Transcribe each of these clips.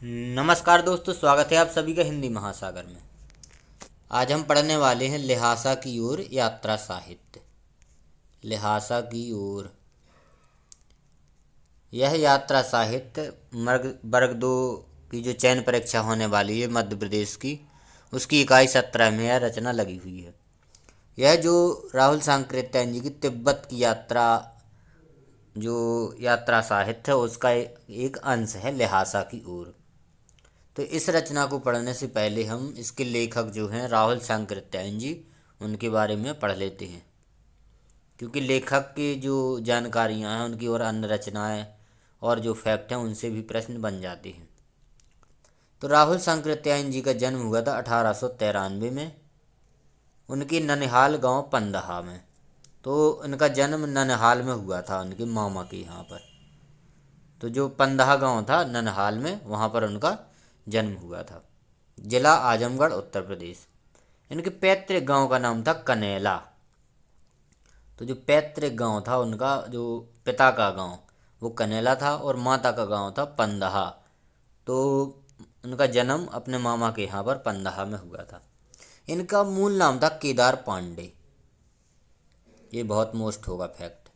नमस्कार दोस्तों, स्वागत है आप सभी का हिंदी महासागर में। आज हम पढ़ने वाले हैं ल्हासा की ओर यात्रा साहित्य। ल्हासा की ओर यह यात्रा साहित्य वर्ग 2 की जो चयन परीक्षा होने वाली है मध्य प्रदेश की, उसकी इकाई 17 में यह रचना लगी हुई है। यह जो राहुल सांकृत्यायन जी की तिब्बत की यात्रा जो यात्रा साहित्य है उसका एक अंश है ल्हासा की ओर। तो इस रचना को पढ़ने से पहले हम इसके लेखक जो हैं राहुल सांकृत्यायन जी, उनके बारे में पढ़ लेते हैं, क्योंकि लेखक की जो जानकारियाँ हैं उनकी और अन्य रचनाएं और जो फैक्ट हैं उनसे भी प्रश्न बन जाते हैं। तो राहुल सांकृत्यायन जी का जन्म हुआ था 1893 में, उनके ननिहाल गांव पंदहा में। तो उनका जन्म ननिहाल में हुआ था, उनके मामा के यहाँ पर। तो जो पंदहा गांव था ननिहाल में, वहाँ पर उनका जन्म हुआ था। जिला आजमगढ़, उत्तर प्रदेश। इनके पैतृक गांव का नाम था कनेला। तो जो पैतृक गांव था उनका, जो पिता का गांव, वो कनेला था और माता का गांव था पंदहा। तो उनका जन्म अपने मामा के यहाँ पर पंदहा में हुआ था। इनका मूल नाम था केदार पांडे। ये बहुत मोस्ट होगा फैक्ट।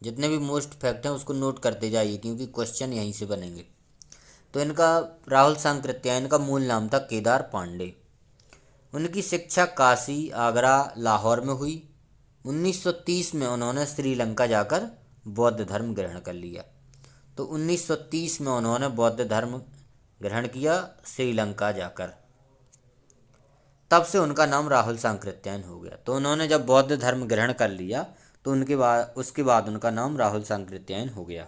जितने भी मोस्ट फैक्ट हैं उसको नोट करते जाइए, क्योंकि क्वेश्चन यहीं से बनेंगे। तो इनका राहुल सांकृत्यायन का मूल नाम था केदार पांडे। उनकी शिक्षा काशी, आगरा, लाहौर में हुई। 1930 में उन्होंने श्रीलंका जाकर बौद्ध धर्म ग्रहण कर लिया। तो 1930 में उन्होंने बौद्ध धर्म ग्रहण किया श्रीलंका जाकर। तब से उनका नाम राहुल सांकृत्यायन हो गया। तो उन्होंने जब बौद्ध धर्म ग्रहण कर लिया तो उसके बाद उनका नाम राहुल सांकृत्यायन हो गया।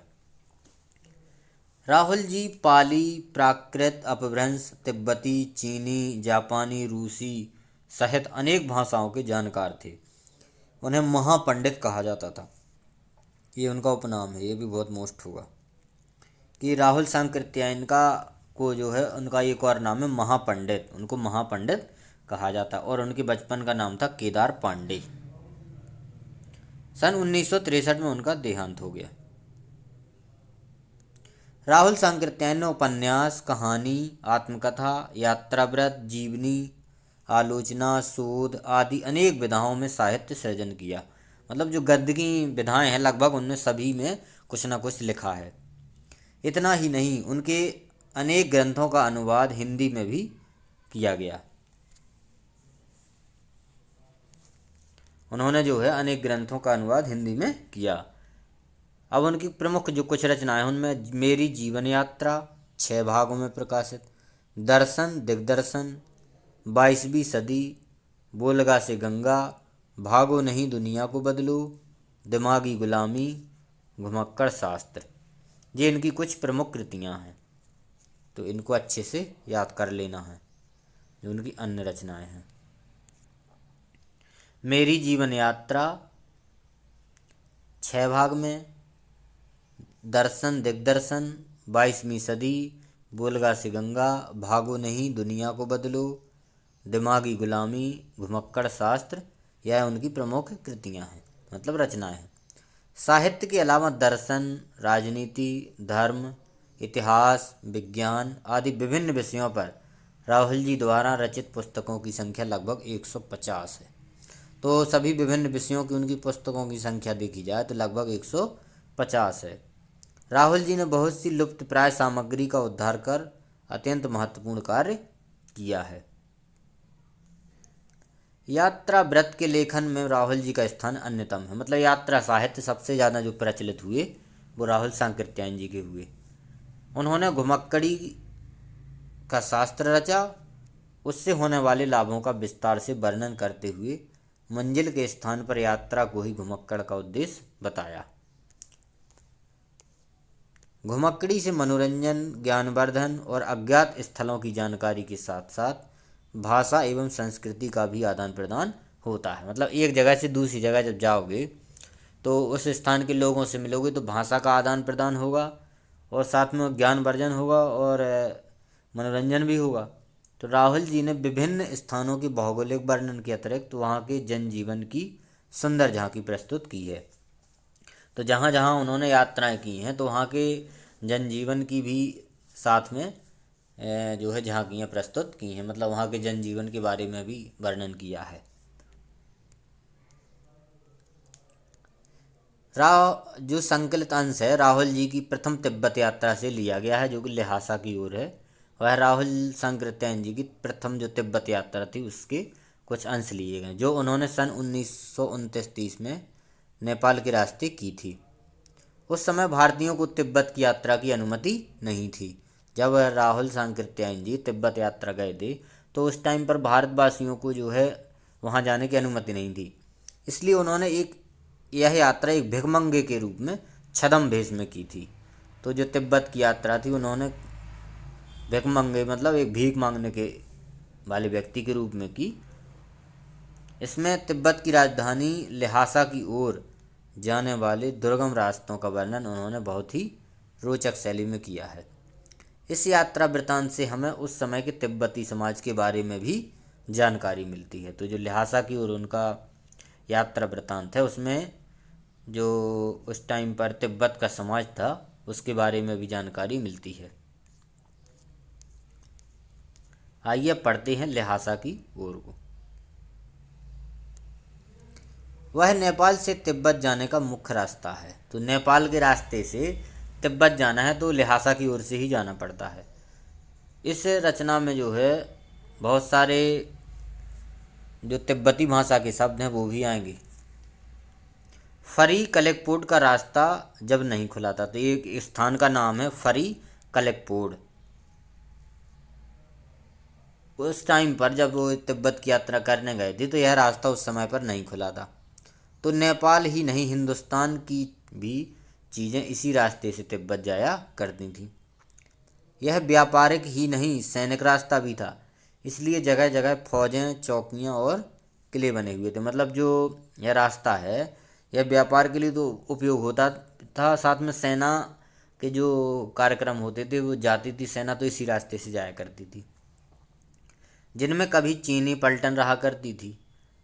राहुल जी पाली, प्राकृत, अपभ्रंश, तिब्बती, चीनी, जापानी, रूसी सहित अनेक भाषाओं के जानकार थे। उन्हें महापंडित कहा जाता था। ये उनका उपनाम है, ये भी बहुत मोस्ट होगा कि राहुल सांकृत्यायन का को जो है उनका एक और नाम है महापंडित। उनको महापंडित कहा जाता, और उनके बचपन का नाम था केदार पांडे। सन 1963 में उनका देहांत हो गया। राहुल सांकृत्यायन ने उपन्यास, कहानी, आत्मकथा, यात्राव्रत, जीवनी, आलोचना, शोध आदि अनेक विधाओं में साहित्य सृजन किया। मतलब जो गद्य की विधाएं हैं लगभग उनमें सभी में कुछ ना कुछ लिखा है। इतना ही नहीं, उनके अनेक ग्रंथों का अनुवाद हिंदी में भी किया गया। उन्होंने जो है अनेक ग्रंथों का अनुवाद हिंदी में किया। अब उनकी प्रमुख जो कुछ रचनाएं हैं उनमें मेरी जीवन यात्रा 6 भागों में प्रकाशित, दर्शन दिग्दर्शन, 22वीं सदी, बोलगा से गंगा, भागो नहीं दुनिया को बदलो, दिमागी गुलामी, घुमक्कड़ शास्त्र, ये इनकी कुछ प्रमुख कृतियां हैं। तो इनको अच्छे से याद कर लेना है जो उनकी अन्य रचनाएं हैं। मेरी जीवन यात्रा 6 भाग में, दर्शन दिग्दर्शन, 22वीं सदी, बोलगा से गंगा, भागो नहीं दुनिया को बदलो, दिमागी गुलामी, घुमक्कड़ शास्त्र, यह उनकी प्रमुख कृतियां हैं, मतलब रचनाएं हैं। साहित्य के अलावा दर्शन, राजनीति, धर्म, इतिहास, विज्ञान आदि विभिन्न विषयों पर राहुल जी द्वारा रचित पुस्तकों की संख्या लगभग 150 है। तो सभी विभिन्न विषयों की उनकी पुस्तकों की संख्या देखी जाए तो लगभग 150 है। राहुल जी ने बहुत सी लुप्त प्राय सामग्री का उद्धार कर अत्यंत महत्वपूर्ण कार्य किया है। यात्रा व्रत के लेखन में राहुल जी का स्थान अन्यतम है। मतलब यात्रा साहित्य सबसे ज़्यादा जो प्रचलित हुए वो राहुल सांकृत्यायन जी के हुए। उन्होंने घुमक्कड़ी का शास्त्र रचा, उससे होने वाले लाभों का विस्तार से वर्णन करते हुए मंजिल के स्थान पर यात्रा को ही घुमक्कड़ का उद्देश्य बताया। घुमक्कड़ी से मनोरंजन, ज्ञानवर्धन और अज्ञात स्थलों की जानकारी के साथ साथ भाषा एवं संस्कृति का भी आदान प्रदान होता है। मतलब एक जगह से दूसरी जगह जब जाओगे तो उस स्थान के लोगों से मिलोगे तो भाषा का आदान प्रदान होगा और साथ में ज्ञानवर्धन होगा और मनोरंजन भी होगा। तो राहुल जी ने विभिन्न स्थानों के भौगोलिक वर्णन के अतिरिक्त वहाँ के जनजीवन की सुंदर झांकी प्रस्तुत की है। तो जहाँ जहाँ उन्होंने यात्राएं की हैं तो वहाँ के जनजीवन की भी साथ में जो है झांकियाँ प्रस्तुत की हैं, मतलब वहाँ के जनजीवन के बारे में भी वर्णन किया है। जो संकलित अंश है राहुल जी की प्रथम तिब्बत यात्रा से लिया गया है, जो कि ल्हासा की ओर है। वह राहुल सांकृत्यायन जी की प्रथम जो तिब्बत यात्रा थी उसके कुछ अंश लिए गए, जो उन्होंने सन 1929-30 में नेपाल के रास्ते की थी। उस समय भारतीयों को तिब्बत की यात्रा की अनुमति नहीं थी। जब राहुल सांकृत्यायन जी तिब्बत यात्रा गए थे तो उस टाइम पर भारतवासियों को जो है वहाँ जाने की अनुमति नहीं थी। इसलिए उन्होंने यह यात्रा एक भिखमंगे के रूप में छद्म भेष में की थी। तो जो तिब्बत की यात्रा थी उन्होंने भिखमंगे मतलब एक भीख मांगने के वाले व्यक्ति के रूप में की। इसमें तिब्बत की राजधानी ल्हासा की ओर जाने वाले दुर्गम रास्तों का वर्णन उन्होंने बहुत ही रोचक शैली में किया है। इस यात्रा वृतांत से हमें उस समय के तिब्बती समाज के बारे में भी जानकारी मिलती है। तो जो ल्हासा की ओर उनका यात्रा वृतांत है उसमें जो उस टाइम पर तिब्बत का समाज था उसके बारे में भी जानकारी मिलती है। आइए पढ़ते हैं ल्हासा की ओर को। वह नेपाल से तिब्बत जाने का मुख्य रास्ता है। तो नेपाल के रास्ते से तिब्बत जाना है तो ल्हासा की ओर से ही जाना पड़ता है। इस रचना में जो है बहुत सारे जो तिब्बती भाषा के शब्द हैं वो भी आएंगे। फरी कलेक्पोड का रास्ता जब नहीं खुला था, तो एक स्थान का नाम है फरी कलेक्पोड। उस टाइम पर जब वो तिब्बत की यात्रा करने गए थे तो यह रास्ता उस समय पर नहीं खुला था। तो नेपाल ही नहीं हिंदुस्तान की भी चीज़ें इसी रास्ते से तिब्बत जाया करती थीं। यह व्यापारिक ही नहीं सैनिक रास्ता भी था, इसलिए जगह जगह फौजें चौकियां और किले बने हुए थे। मतलब जो यह रास्ता है यह व्यापार के लिए तो उपयोग होता था, साथ में सेना के जो कार्यक्रम होते थे वो जाती थी सेना तो इसी रास्ते से जाया करती थी, जिनमें कभी चीनी पलटन रहा करती थी।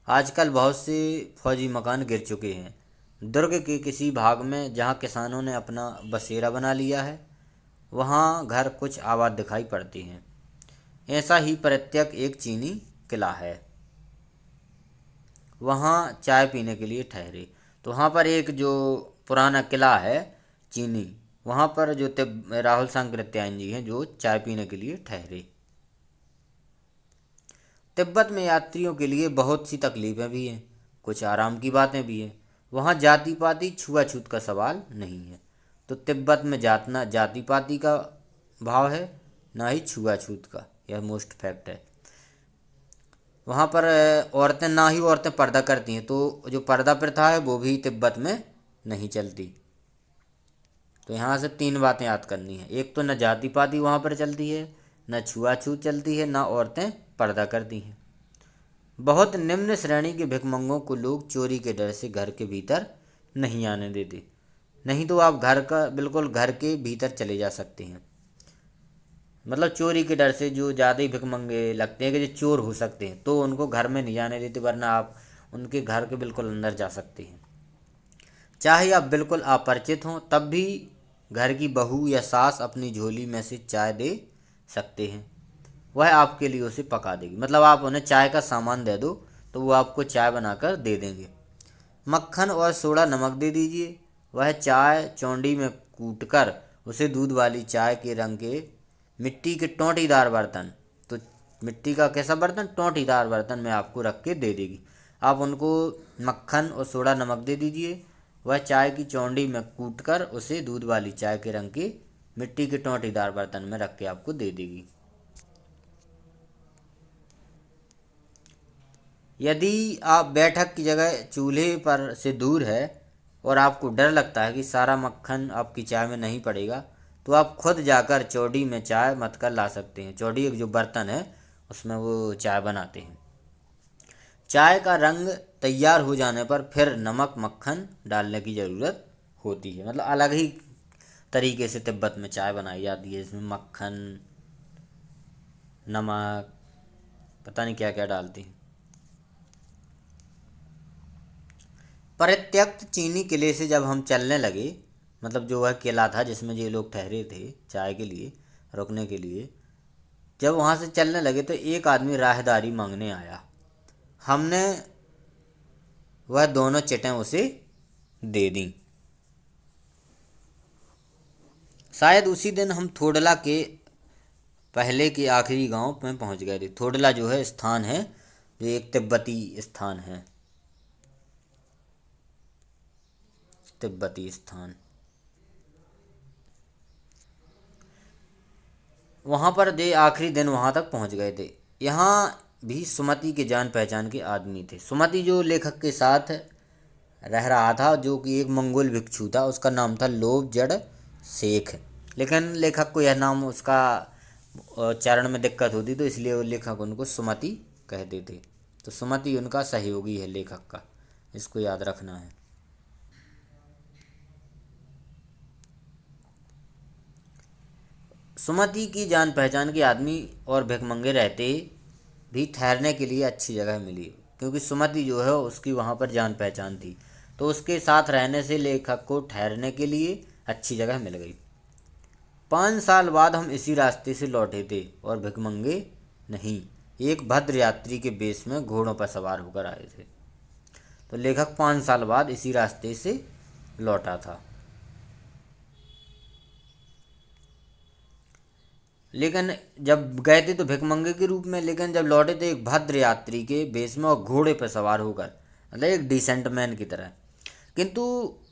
आजकल बहुत से फौजी मकान गिर चुके हैं। दुर्ग के किसी भाग में जहाँ किसानों ने अपना बसेरा बना लिया है वहाँ घर कुछ आबाद दिखाई पड़ते हैं। ऐसा ही परित्यक्त एक चीनी किला है, वहाँ चाय पीने के लिए ठहरे। तो वहाँ पर एक जो पुराना किला है चीनी, वहाँ पर जो राहुल सांकृत्यायन जी हैं जो चाय पीने के लिए ठहरे। तिब्बत में यात्रियों के लिए बहुत सी तकलीफ़ें भी हैं, कुछ आराम की बातें भी हैं। वहाँ जाति पाति छुआछूत का सवाल नहीं है। तो तिब्बत में जाति पाति का भाव है, ना ही छुआछूत का, यह मोस्ट फैक्ट है। वहाँ पर औरतें ना ही औरतें पर्दा करती हैं, तो जो पर्दा प्रथा है वो भी तिब्बत में नहीं चलती। तो यहाँ से 3 बातें याद करनी है। एक तो न जाति पाति वहाँ पर चलती है, न छुआछूत चलती है, ना औरतें पर्दा करती हैं। बहुत निम्न श्रेणी के भिखमंगों को लोग चोरी के डर से घर के भीतर नहीं आने देते, नहीं तो आप बिल्कुल घर के भीतर चले जा सकते हैं। मतलब चोरी के डर से जो ज़्यादा ही भिखमंगे लगते हैं कि जो चोर हो सकते हैं तो उनको घर में नहीं जाने देते, वरना आप उनके घर के बिल्कुल अंदर जा सकते हैं। चाहे आप बिल्कुल अपरिचित हों तब भी घर की बहू या सास अपनी झोली में से चाय दे सकते हैं, वह आपके लिए उसे पका देगी। मतलब आप उन्हें चाय का सामान दे दो तो वो आपको चाय बनाकर दे देंगे। मक्खन और सोडा नमक दे दीजिए, वह चाय चौंडी में कूटकर उसे दूध वाली चाय के रंग के मिट्टी के टोंटीदार बर्तन, तो मिट्टी का कैसा बर्तन, टोंटीदार बर्तन में आपको रख के दे देगी। आप उनको मक्खन और सोडा नमक दे दीजिए, वह चाय की चौंडी में कूटकर उसे दूध वाली चाय के रंग के मिट्टी के टोंटीदार बर्तन में रख के आपको दे देगी। यदि आप बैठक की जगह चूल्हे पर से दूर है और आपको डर लगता है कि सारा मक्खन आपकी चाय में नहीं पड़ेगा, तो आप खुद जाकर चौड़ी में चाय मत कर ला सकते हैं। चौड़ी एक जो बर्तन है उसमें वो चाय बनाते हैं। चाय का रंग तैयार हो जाने पर फिर नमक मक्खन डालने की ज़रूरत होती है। मतलब अलग ही तरीके से तिब्बत में चाय बनाई जाती है, इसमें मक्खन नमक पता नहीं क्या क्या डालती हैं। परित्यक्त चीनी किले से जब हम चलने लगे, मतलब जो वह किला था जिसमें ये लोग ठहरे थे चाय के लिए रुकने के लिए, जब वहाँ से चलने लगे तो एक आदमी राहदारी मांगने आया। हमने वह दोनों चिटें उसे दे दी। शायद उसी दिन हम थोडला के पहले के आखिरी गांव में पहुंच गए थे। थोडला जो है स्थान है, जो एक तिब्बती स्थान है, तिब्बती स्थान। वहाँ पर दे आखिरी दिन वहाँ तक पहुँच गए थे। यहाँ भी सुमति के जान पहचान के आदमी थे। सुमति जो लेखक के साथ रह रहा था, जो कि एक मंगोल भिक्षु था, उसका नाम था लोभ जड़ शेख। लेकिन लेखक को यह नाम उसका उच्चारण में दिक्कत होती, तो इसलिए वो लेखक उनको सुमति कहते थे। तो सुमति उनका सहयोगी है लेखक का, इसको याद रखना है। सुमति की जान पहचान के आदमी और भिखमंगे रहते भी ठहरने के लिए अच्छी जगह मिली, क्योंकि सुमति जो है उसकी वहाँ पर जान पहचान थी, तो उसके साथ रहने से लेखक को ठहरने के लिए अच्छी जगह मिल गई। 5 साल बाद हम इसी रास्ते से लौटे थे और भिखमंगे नहीं, एक भद्र यात्री के बेस में घोड़ों पर सवार होकर आए थे। तो लेखक 5 साल बाद इसी रास्ते से लौटा था। लेकिन जब गए थे तो भिखमंगे के रूप में, लेकिन जब लौटे थे एक भद्र यात्री के बेस में और घोड़े पर सवार होकर, मतलब एक डिसेंट मैन की तरह। किंतु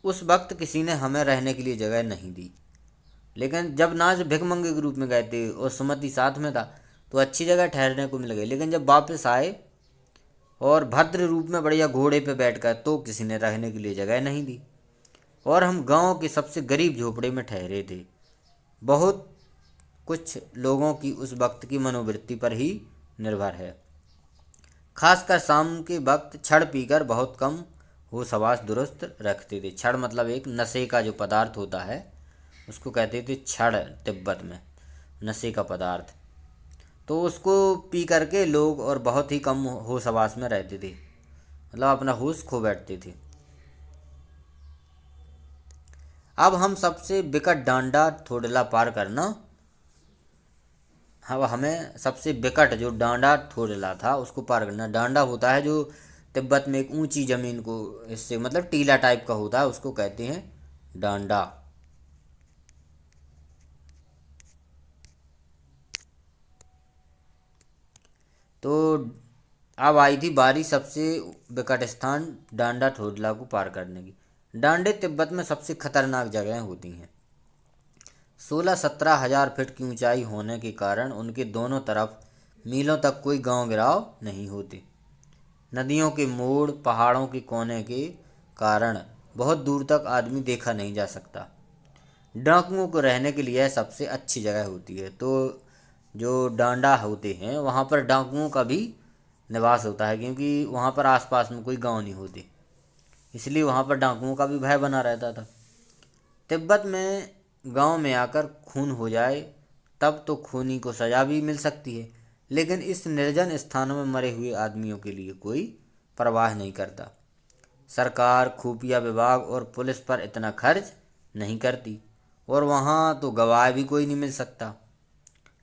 उस वक्त किसी ने हमें रहने के लिए जगह नहीं दी। लेकिन जब नाज भिखमंगे के रूप में गए थे और सुमति साथ में था, तो अच्छी जगह ठहरने को मिल गई। लेकिन जब वापस आए और भद्र रूप में बढ़िया घोड़े पे बैठकर, तो किसी ने रहने के लिए जगह नहीं दी और हम गांव के सबसे गरीब झोपड़े में ठहरे थे। बहुत कुछ लोगों की उस वक्त की मनोवृत्ति पर ही निर्भर है। खासकर शाम के वक्त छड़ पीकर बहुत कम होश हवास दुरुस्त रखते थे। छड़ मतलब एक नशे का जो पदार्थ होता है, उसको कहते थे छड़, तिब्बत में नशे का पदार्थ। तो उसको पी करके लोग और बहुत ही कम होश हवास में रहते थे, मतलब अपना होश खो बैठते थे। अब हम सबसे विकट डांडा थोडला पार करना, अब हमें सबसे विकट जो डांडा थोडला था उसको पार करना। डांडा होता है जो तिब्बत में एक ऊंची जमीन को, इससे मतलब टीला टाइप का होता है, उसको कहते हैं डांडा। तो अब आई थी बारी सबसे विकट स्थान डांडा थोडला को पार करने की। डांडे तिब्बत में सबसे खतरनाक जगहें होती हैं। 16-17 हजार फीट की ऊंचाई होने के कारण उनके दोनों तरफ मीलों तक कोई गांव गिराव नहीं होते। नदियों के मोड़, पहाड़ों के कोने के कारण बहुत दूर तक आदमी देखा नहीं जा सकता। डाकुओं को रहने के लिए सबसे अच्छी जगह होती है। तो जो डांडा होते हैं वहाँ पर डाकुओं का भी निवास होता है, क्योंकि वहाँ पर आसपास में कोई गांव नहीं होते, इसलिए वहाँ पर डाकुओं का भी भय बना रहता था। तिब्बत में गांव में आकर खून हो जाए तब तो खूनी को सजा भी मिल सकती है, लेकिन इस निर्जन स्थानों में मरे हुए आदमियों के लिए कोई परवाह नहीं करता। सरकार, खुफिया विभाग और पुलिस पर इतना खर्च नहीं करती, और वहाँ तो गवाह भी कोई नहीं मिल सकता।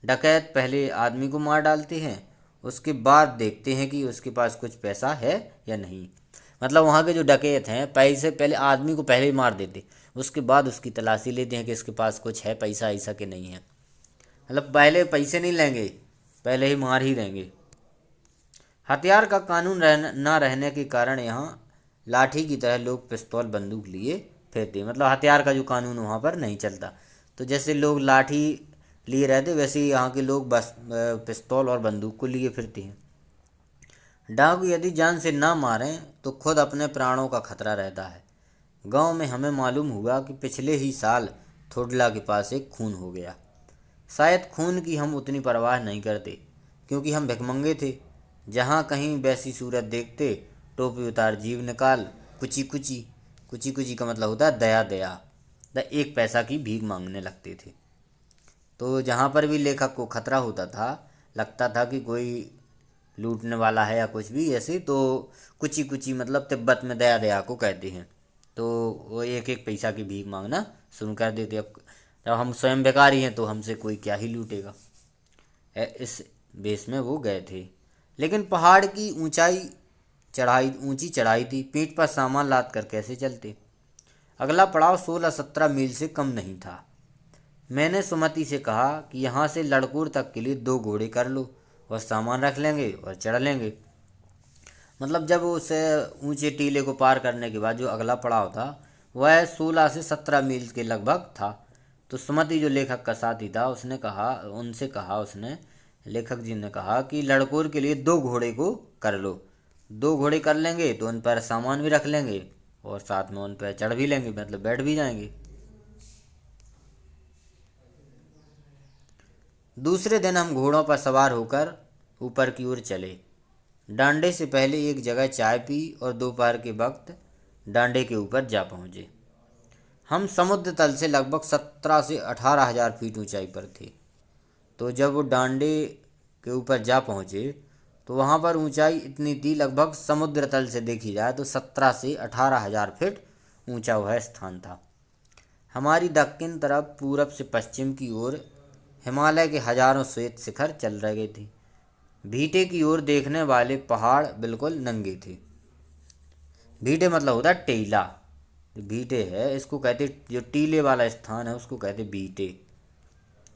डकैत पहले आदमी को मार डालते हैं, उसके बाद देखते हैं कि उसके पास कुछ पैसा है या नहीं। मतलब वहाँ के जो डकैत हैं पैसे पहले आदमी को पहले ही मार देते, उसके बाद उसकी तलाशी लेते हैं कि इसके पास कुछ है पैसा ऐसा कि नहीं है। मतलब पहले पैसे नहीं लेंगे, पहले ही मार ही देंगे। हथियार का कानून ना रहने के कारण यहाँ लाठी की तरह लोग पिस्तौल बंदूक लिए फिरते, मतलब हथियार का जो कानून वहाँ पर नहीं चलता। तो जैसे लोग लाठी लिए रहते, वैसे ही यहाँ के लोग बस पिस्तौल और बंदूक को लिए फिरते हैं। डाकू यदि जान से ना मारें तो खुद अपने प्राणों का खतरा रहता है। गांव में हमें मालूम हुआ कि पिछले ही साल थोडला के पास एक खून हो गया। शायद खून की हम उतनी परवाह नहीं करते, क्योंकि हम भिखमंगे थे। जहाँ कहीं वैसी सूरत देखते, टोपी उतार जीभ निकाल कुची कुची, कुची कुची का मतलब होता है दया दया, 1 पैसा की भीख मांगने लगते थे। तो जहाँ पर भी लेखक को खतरा होता था, लगता था कि कोई लूटने वाला है या कुछ भी ऐसे, तो कुची कुची मतलब तिब्बत में दया दया को कहते हैं। तो वो 1-1 पैसा की भीख मांगना शुरू कर देते। अब जब हम स्वयं बेकारी हैं तो हमसे कोई क्या ही लूटेगा। इस बेस में वो गए थे। लेकिन पहाड़ की ऊंची चढ़ाई थी, पीठ पर सामान लाद कर कैसे चलते। अगला पड़ाव 16-17 मील से कम नहीं था। मैंने सुमति से कहा कि यहाँ से लड़कोर तक के लिए 2 घोड़े कर लो और सामान रख लेंगे और चढ़ लेंगे। मतलब जब उस ऊंचे टीले को पार करने के बाद जो अगला पड़ाव था वह 16 से 17 मील के लगभग था। तो सुमति जो लेखक का साथी था उसने लेखक जी ने कहा कि लड़कोर के लिए 2 घोड़े को कर लो। 2 घोड़े कर लेंगे तो उन पर सामान भी रख लेंगे और साथ में उन पर चढ़ भी लेंगे, मतलब बैठ भी जाएंगे। दूसरे दिन हम घोड़ों पर सवार होकर ऊपर की ओर चले। डांडे से पहले एक जगह चाय पी और दोपहर के वक्त डांडे के ऊपर जा पहुँचे। हम समुद्र तल से लगभग 17 से 18 हज़ार फीट ऊंचाई पर थे। तो जब वो डांडे के ऊपर जा पहुँचे तो वहाँ पर ऊंचाई इतनी थी, लगभग समुद्र तल से देखी जाए तो 17 से 18 हज़ार फीट ऊंचा वह स्थान था। हमारी दक्षिण तरफ पूरब से पश्चिम की ओर हिमालय के हजारों श्वेत शिखर चल रहे थे। भीटे की ओर देखने वाले पहाड़ बिल्कुल नंगे थे। भीटे मतलब होता है टीला। जो भीटे है इसको कहते, जो टीले वाला स्थान है उसको कहते भीटे।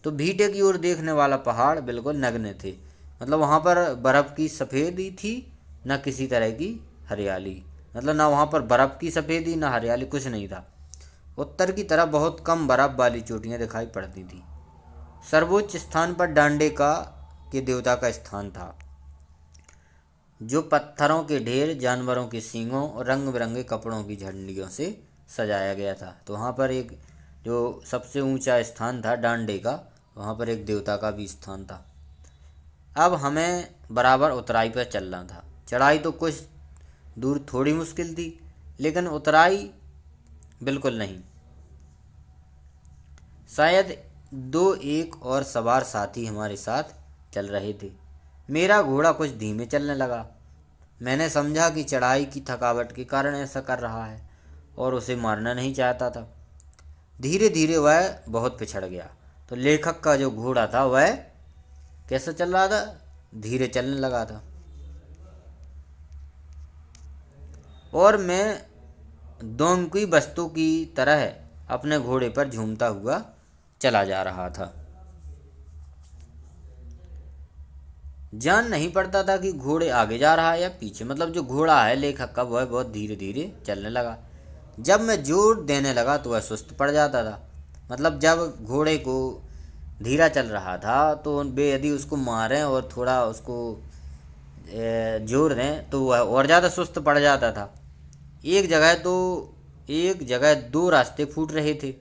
तो भीटे की ओर देखने वाला पहाड़ बिल्कुल नग्न थे, मतलब वहाँ पर बर्फ़ की सफ़ेदी थी, न किसी तरह की हरियाली। मतलब ना वहाँ पर बर्फ़ की सफ़ेदी ना हरियाली, कुछ नहीं था। उत्तर की तरफ बहुत कम बर्फ़ वाली चोटियाँ दिखाई पड़ती थी। सर्वोच्च स्थान पर डांडे का के देवता का स्थान था, जो पत्थरों के ढेर, जानवरों के सींगों और रंग बिरंगे कपड़ों की झंडियों से सजाया गया था। तो वहाँ पर एक जो सबसे ऊंचा स्थान था डांडे का, वहाँ पर एक देवता का भी स्थान था। अब हमें बराबर उतराई पर चलना था। चढ़ाई तो कुछ दूर थोड़ी मुश्किल थी, लेकिन उतराई बिल्कुल नहीं। शायद 2-1 और सवार साथी हमारे साथ चल रहे थे। मेरा घोड़ा कुछ धीमे चलने लगा। मैंने समझा कि चढ़ाई की थकावट के कारण ऐसा कर रहा है और उसे मारना नहीं चाहता था। धीरे धीरे वह बहुत पिछड़ गया। तो लेखक का जो घोड़ा था वह कैसा चल रहा था, धीरे चलने लगा था और मैं दोंकी वस्तु की तरह अपने घोड़े पर झूमता हुआ चला जा रहा था। जान नहीं पड़ता था कि घोड़े आगे जा रहा है या पीछे। मतलब जो घोड़ा है लेखक का वह बहुत धीरे धीरे चलने लगा। जब मैं जोर देने लगा तो वह सुस्त पड़ जाता था। मतलब जब घोड़े को धीरा चल रहा था तो यदि उसको मारें और थोड़ा उसको जोर दें तो वह और ज़्यादा सुस्त पड़ जाता था। एक जगह 2 रास्ते फूट रहे थे।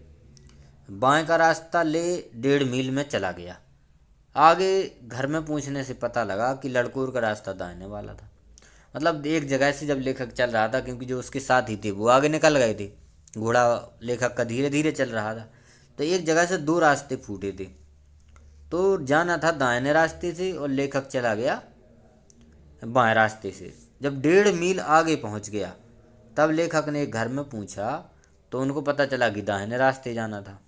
बाएं का रास्ता ले 1.5 मील में चला गया। आगे घर में पूछने से पता लगा कि लड़कोर का रास्ता दाहिने वाला था। मतलब एक जगह से जब लेखक चल रहा था, क्योंकि जो उसके साथ ही थे वो आगे निकल गए थे, घोड़ा लेखक का धीरे धीरे चल रहा था, तो एक जगह से 2 रास्ते फूटे थे। तो जाना था दाहिने रास्ते से और लेखक चला गया बाएं रास्ते से। जब 1.5 मील आगे पहुंच गया तब लेखक ने एक घर में पूछा तो उनको पता चला कि दाहिने रास्ते जाना था।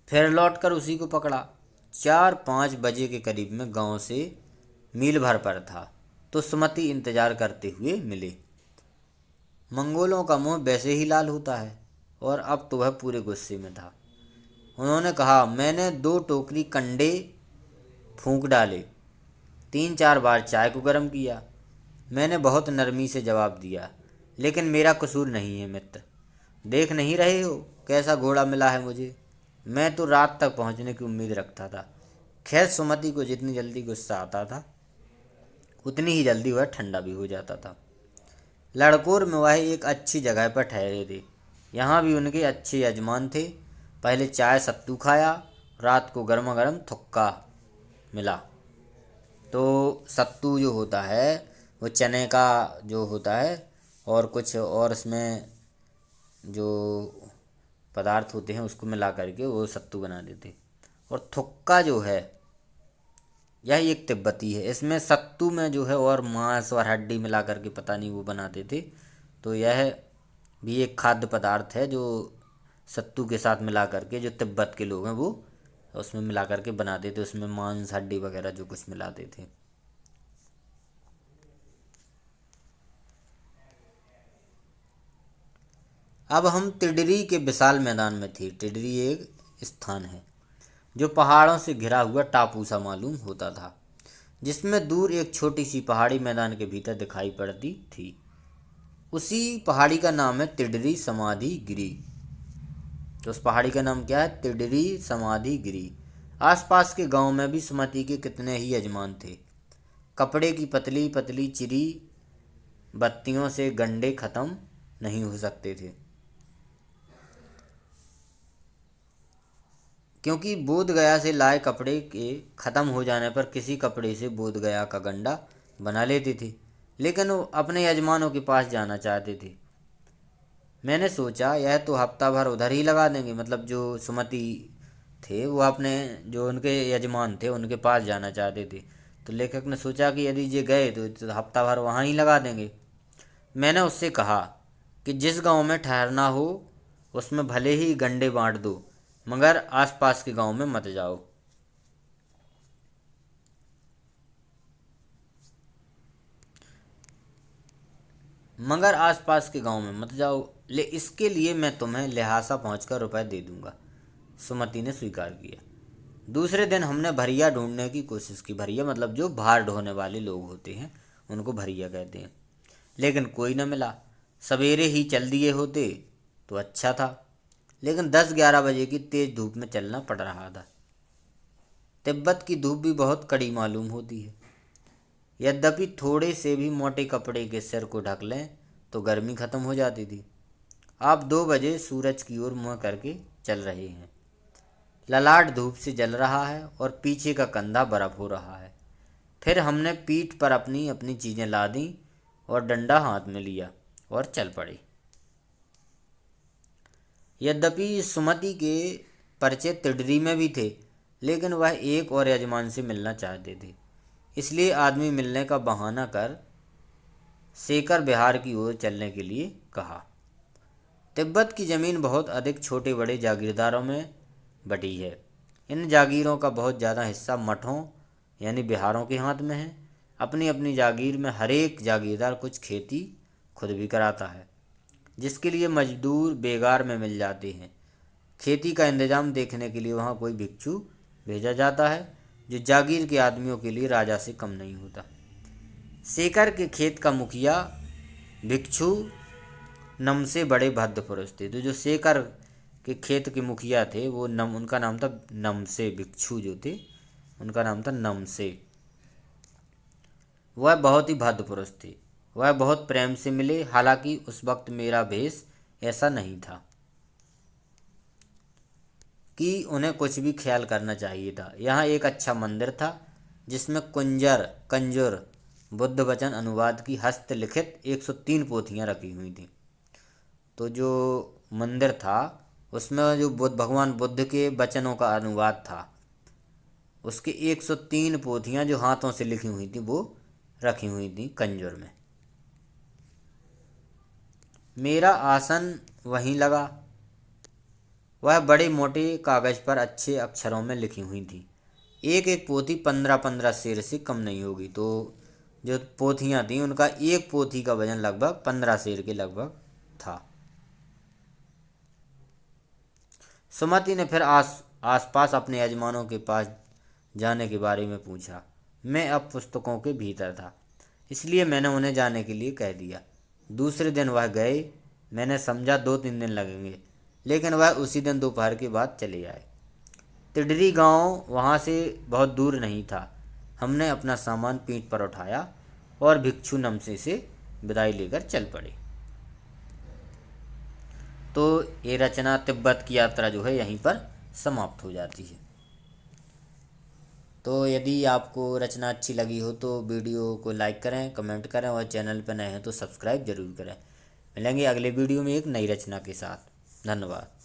फिर लौटकर उसी को पकड़ा। 4-5 बजे के करीब में गांव से मील भर पर था तो सुमति इंतजार करते हुए मिले। मंगोलों का मुंह वैसे ही लाल होता है और अब तो वह पूरे गुस्से में था। उन्होंने कहा, मैंने 2 टोकरी कंडे फूंक डाले, 3-4 बार चाय को गर्म किया। मैंने बहुत नरमी से जवाब दिया, लेकिन मेरा कसूर नहीं है मित्र। देख नहीं रहे हो कैसा घोड़ा मिला है मुझे। मैं तो रात तक पहुंचने की उम्मीद रखता था। खैर सुमति को जितनी जल्दी गुस्सा आता था उतनी ही जल्दी वह ठंडा भी हो जाता था। लड़कोर में वह एक अच्छी जगह पर ठहरे थे। यहाँ भी उनके अच्छे यजमान थे। पहले चाय सत्तू खाया, रात को गर्मा गर्म थुक्का मिला। तो सत्तू जो होता है वो चने का जो होता है और कुछ और इसमें जो पदार्थ होते हैं उसको मिला करके वो सत्तू बना देते। और थुक्का जो है यह एक तिब्बती है। इसमें सत्तू में जो है और मांस और हड्डी मिला करके पता नहीं वो बनाते थे। तो यह भी एक खाद्य पदार्थ है जो सत्तू के साथ मिला करके जो तिब्बत के लोग हैं वो उसमें मिला करके बनाते थे, उसमें मांस हड्डी वगैरह जो कुछ मिलाते थे। अब हम तिडरी के विशाल मैदान में थे। तिडरी एक स्थान है जो पहाड़ों से घिरा हुआ टापू सा मालूम होता था, जिसमें दूर एक छोटी सी पहाड़ी मैदान के भीतर दिखाई पड़ती थी। उसी पहाड़ी का नाम है तिडरी समाधि गिरी। तो उस पहाड़ी का नाम क्या है? तिडरी समाधि गिरी। आसपास के गांव में भी सुमति के कितने ही यजमान थे। कपड़े की पतली पतली चिरी बत्तियों से गंडे खत्म नहीं हो सकते थे, क्योंकि बोध गया से लाए कपड़े के ख़त्म हो जाने पर किसी कपड़े से बोध गया का गंडा बना लेते थे, लेकिन वो अपने यजमानों के पास जाना चाहते थे। मैंने सोचा यह तो हफ्ता भर उधर ही लगा देंगे, मतलब जो सुमति थे वो अपने जो उनके यजमान थे उनके पास जाना चाहते थे। तो लेखक ने सोचा कि यदि ये गए तो हफ्ता भर वहाँ ही लगा देंगे। मैंने उससे कहा कि जिस गांव में ठहरना हो उसमें भले ही गंडे बांट दो, मगर आसपास के गांव में मत जाओ। मगर आसपास के गांव में मत जाओ, ले इसके लिए मैं तुम्हें लिहाजा पहुंचकर रुपए दे दूंगा। सुमति ने स्वीकार किया। दूसरे दिन हमने भरिया ढूंढने की कोशिश की। भरिया मतलब जो भार ढोने वाले लोग होते हैं उनको भरिया कहते हैं, लेकिन कोई न मिला। सवेरे ही चल दिए होते तो अच्छा था, लेकिन 10-11 बजे की तेज धूप में चलना पड़ रहा था। तिब्बत की धूप भी बहुत कड़ी मालूम होती है। यद्यपि थोड़े से भी मोटे कपड़े के सिर को ढक लें तो गर्मी खत्म हो जाती थी। आप 2 बजे सूरज की ओर मुँह करके चल रहे हैं। ललाट धूप से जल रहा है और पीछे का कंधा बर्फ हो रहा है। फिर हमने पीठ पर अपनी अपनी चीज़ें लादी और डंडा हाथ में लिया और चल पड़े। यद्यपि सुमति के परिचय तिडरी में भी थे, लेकिन वह एक और यजमान से मिलना चाहते थे, इसलिए आदमी मिलने का बहाना कर सेकर बिहार की ओर चलने के लिए कहा। तिब्बत की ज़मीन बहुत अधिक छोटे बड़े जागीरदारों में बटी है। इन जागीरों का बहुत ज़्यादा हिस्सा मठों यानी बिहारों के हाथ में है। अपनी अपनी जागीर में हर एक जागीरदार कुछ खेती खुद भी कराता है, जिसके लिए मजदूर बेगार में मिल जाते हैं। खेती का इंतजाम देखने के लिए वहाँ कोई भिक्षु भेजा जाता है, जो जागीर के आदमियों के लिए राजा से कम नहीं होता। सेकर के खेत का मुखिया भिक्षु नमसे बड़े भद्र पुरुष थे। तो जो सेकर के खेत के मुखिया थे वो उनका नाम था नमसे। भिक्षु जो थे उनका नाम था नमसे। वह बहुत ही भद्र पुरुष थे। वह बहुत प्रेम से मिले, हालांकि उस वक्त मेरा भेष ऐसा नहीं था कि उन्हें कुछ भी ख्याल करना चाहिए था। यहाँ एक अच्छा मंदिर था जिसमें कंजूर बुद्ध वचन अनुवाद की हस्तलिखित 103 पोथियाँ रखी हुई थीं। तो जो मंदिर था उसमें जो भगवान बुद्ध के वचनों का अनुवाद था, उसकी 103 पोथियाँ जो हाथों से लिखी हुई थी वो रखी हुई थी कंजूर में। मेरा आसन वहीं लगा। वह बड़े मोटे कागज़ पर अच्छे अक्षरों में लिखी हुई थी। एक एक पोथी 15-15 सेर से कम नहीं होगी। तो जो पोथियाँ थीं उनका एक पोथी का वजन लगभग 15 सेर के लगभग था। सुमति ने फिर आसपास अपने यजमानों के पास जाने के बारे में पूछा। मैं अब पुस्तकों के भीतर था, इसलिए मैंने उन्हें जाने के लिए कह दिया। दूसरे दिन वह गए। मैंने समझा 2-3 दिन लगेंगे, लेकिन वह उसी दिन दोपहर के बाद चले आए। तिडरी गांव वहाँ से बहुत दूर नहीं था। हमने अपना सामान पीठ पर उठाया और भिक्षु नमसे से विदाई लेकर चल पड़े। तो ये रचना तिब्बत की यात्रा जो है यहीं पर समाप्त हो जाती है। तो यदि आपको रचना अच्छी लगी हो तो वीडियो को लाइक करें, कमेंट करें और चैनल पर नए हैं तो सब्सक्राइब जरूर करें। मिलेंगे अगले वीडियो में एक नई रचना के साथ। धन्यवाद।